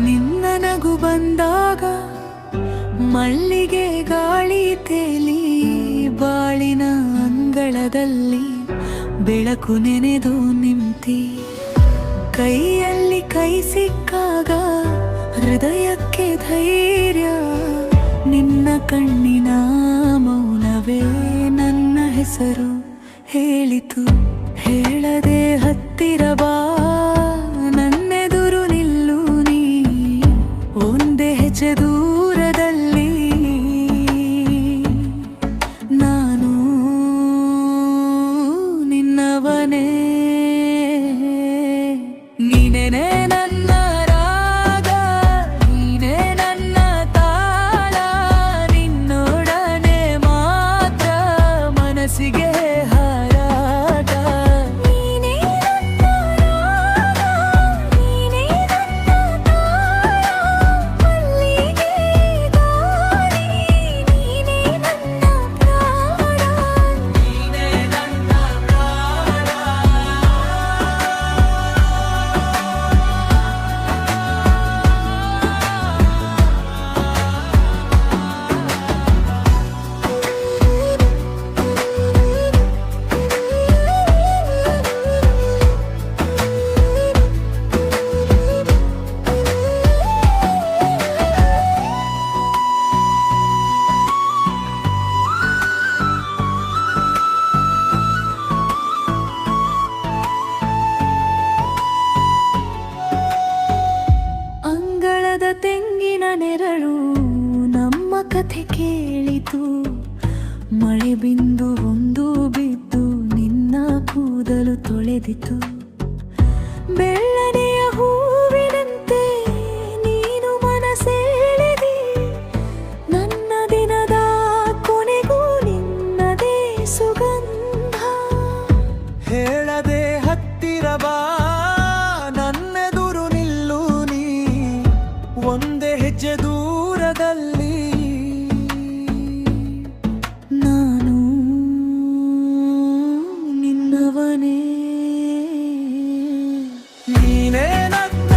ನಿನ್ನ ನಗು ಬಂದಾಗ ಮಲ್ಲಿಗೆ ಗಾಳಿ ತೇಲಿ ಬಾಳಿನ ಅಂಗಳದಲ್ಲಿ ಬೆಳಕು ನೆನೆದು ನಿಂತಿ. ಕೈಯಲ್ಲಿ ಕೈ ಸಿಕ್ಕಾಗ ಹೃದಯಕ್ಕೆ ಧೈರ್ಯ. ನಿನ್ನ ಕಣ್ಣಿನ ಮೌನವೇ ನನ್ನ ಹೆಸರು ಹೇಳಿತು. ಹೇಳದೆ ಹತ್ತಿರ ಬಾ, ನನ್ನೆದುರು ನಿಲ್ಲು ನೀ, ಒಂದೇ ಹೆಜ್ಜೆ ದೂರದಲ್ಲಿ. ನಾನು ನಿನ್ನವನೇ, ನೀನೇನೆ ನನ್ನ ರಾಗ, ನೀನೇ ನನ್ನ ತಾಳ. ನಿನ್ನೊಡನೆ ಮಾತ್ರ ಮನಸ್ಸಿಗೆ ಹಾರಾಟ. ನೀನೇ ನನ್ನ ರಾಗ, ನೀನೇ ನನ್ನ ತಾಳ. ಮಲ್ಲಿಗೆ ಗಾಳಿ, ನೀನೇ ನನ್ನ ಪ್ರಾಣ. ನೀನೇ ನನ್ನ ಪ್ರಾಣ. ಅಂಗಳದ ತೆಂಗಿನ ನೆರಳು ನಮ್ಮ ಕಥೆ ಕೇಳಿತು. ಮಳೆ ಬಿಂದು ಒಂದು ಬಿದ್ದು ನಿನ್ನ ಕೂದಲು ತೊಳೆದಿತು. ಬೆಳ್ಳನೆಯ ಹೂವಿನಂತೆ ನೀನು ಮನಸೆಳೆದಿ. ನನ್ನ ದಿನದ ಕೊನೆಗೂ ನಿನ್ನದೇ ಸುಗಂಧ. ಹೇಳದೆ ಹತ್ತಿರ ಬಾ, ನನ್ನೆದುರು ನಿಲ್ಲು ನೀ, ಒಂದೇ ಹೆಜ್ಜೆ ದೂರದಲ್ಲಿ. ನಾನು ನಿನ್ನವನೇ, ನೀನೇ ನನ್ನ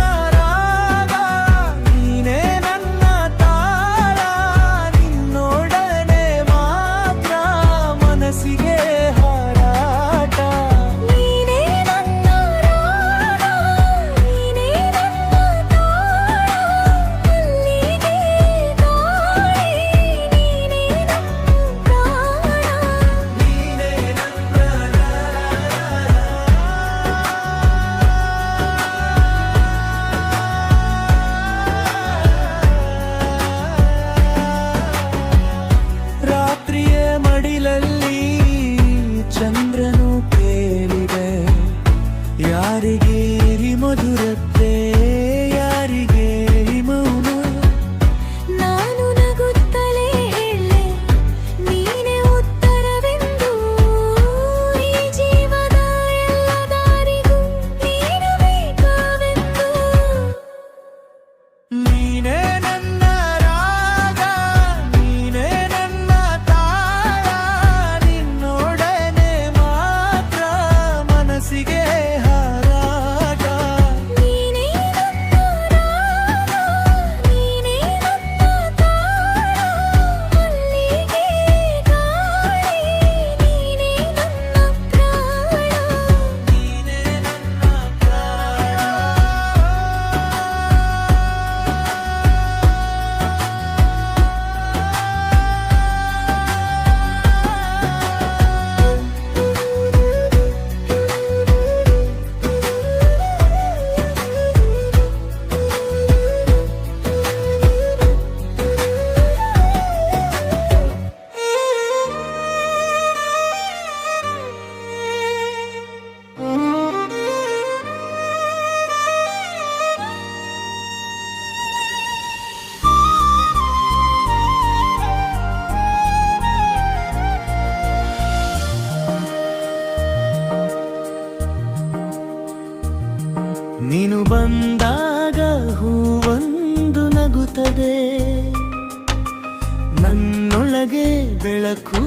ಬೆಳಕು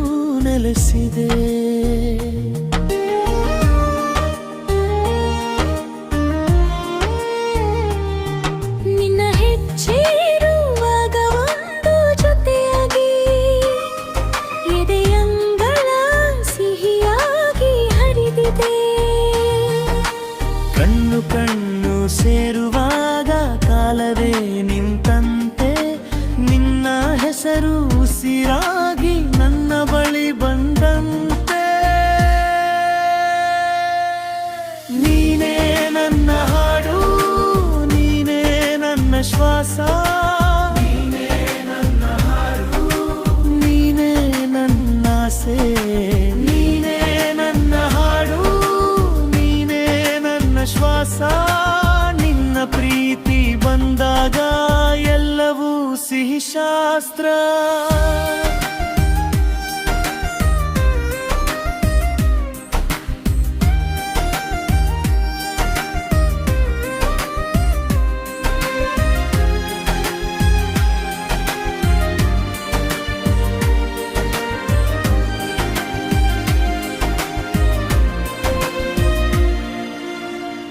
ನೆಲೆಸಿದೆ. ನಿನ್ನ ಹೆಜ್ಜೆ ಇರುವಾಗ ಒಂದು ಜೊತೆಯಾಗಿ ಎದೆಯಂಗಳ ಸಿಹಿಯಾಗಿ ಹರಿದಿದೆ. ಕಣ್ಣು ಕಣ್ಣು ಸೇರುವಾಗ ಕಾಲವೇ ನಿಂತಂತೆ ನಿನ್ನ ಹೆಸರು ಉಸಿರಾಗಿ ನನ್ನ ಬಳಿ ಬಂದಂತೆ. ನೀನೇ ನನ್ನ ಹಾಡು, ನೀನೇ ನನ್ನ ಶ್ವಾಸ, ನೀನೇ ನನ್ನ ಹಾಡು, ನೀನೇ ನನ್ನ ಆಸೆ. ನೀನೇ ನನ್ನ ಹಾಡು, ನೀನೇ ನನ್ನ ಶ್ವಾಸ. ನಿನ್ನ ಪ್ರೀತಿ ಬಂದಾಗ ಎಲ್ಲವೂ ಸಿಹಿ ಶಾಸ್ತ್ರ.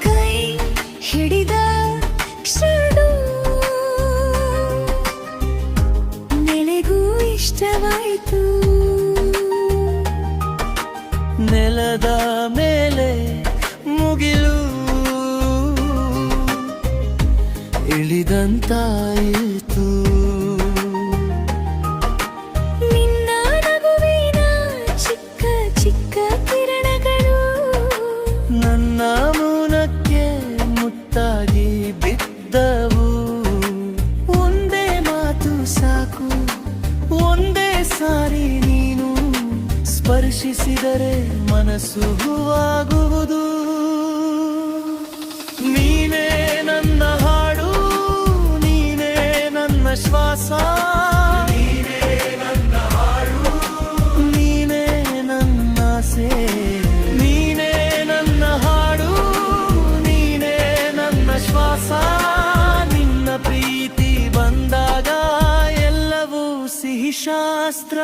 ಕೈ ಹಿಡಿದ ಕ್ಷಣ ನೆಲೆಗೂ ಇಷ್ಟವಾಯಿತು. ನೆಲದ ಮೇಲೆ ಮುಗಿಲು ಇಳಿದಂತಾಯಿತು. ನಿನ್ನ ನಗುವಿನ ಚಿಕ್ಕ ಚಿಕ್ಕ ಕಿರಣಗಳು ನನ್ನ ಮೌನಕ್ಕೆ ಮುತ್ತಾಗಿ ಬಿದ್ದವು. ಒಂದೇ ಮಾತು ಸಾಕು, ಒಂದೇ ಸಾರಿ ನೀನು ಸ್ಪರ್ಶಿಸಿದರೆ ಮನಸ್ಸು ಹೂವಾಗುವುದು. ನೀನೇ ನನ್ನ ಹಾಡು, ನೀನೇ ನನ್ನ ಶ್ವಾಸ, ನೀನೇ ನನ್ನ ಹಾಡು, ನೀನೇ ನನ್ನ ಆಸೆ. ನೀನೇ ನನ್ನ ಹಾಡು, ನೀನೇ ನನ್ನ ಶ್ವಾಸ. ನಿನ್ನ ಪ್ರೀತಿ ಬಂದಾಗ ಎಲ್ಲವೂ ಸಿಹಿ ಶಾಸ್ತ್ರ.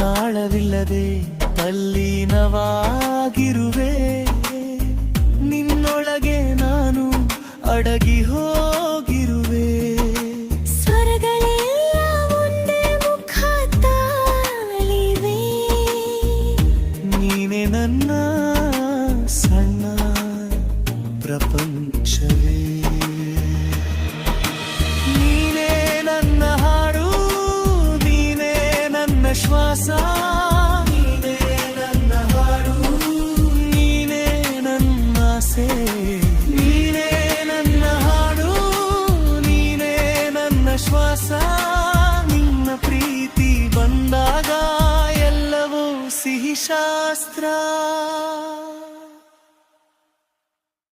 ತಾಳವಿಲ್ಲದೆ ತಲ್ಲೀನವಾಗಿರುವೆ. ನಿನ್ನೊಳಗೆ ನಾನು ಅಡಗಿ ಹೋಗಿರುವೆ. ಸ್ವರಗಳೆಲ್ಲ ಒಂದೇ ಮುಖ ತಾಳಿವೆ. ನೀನೆ ನನ್ನ ಸಣ್ಣ ಪ್ರಪಂಚವೇ. ನೀನೇ ನನ್ನ ಹಾಡು, ನೀನೇ ನನ್ನ ಶ್ವಾಸ, ನೀನೇ ನನ್ನ ಹಾಡು, ನೀನೇ ನನ್ನ ಆಸೆ. ನೀನೇ ನನ್ನ ಹಾಡು, ನೀನೇ ನನ್ನ ಶ್ವಾಸ. ನಿನ್ನ ಪ್ರೀತಿ ಬಂದಾಗ ಎಲ್ಲವೂ ಸಿಹಿ ಶಾಸ್ತ್ರ.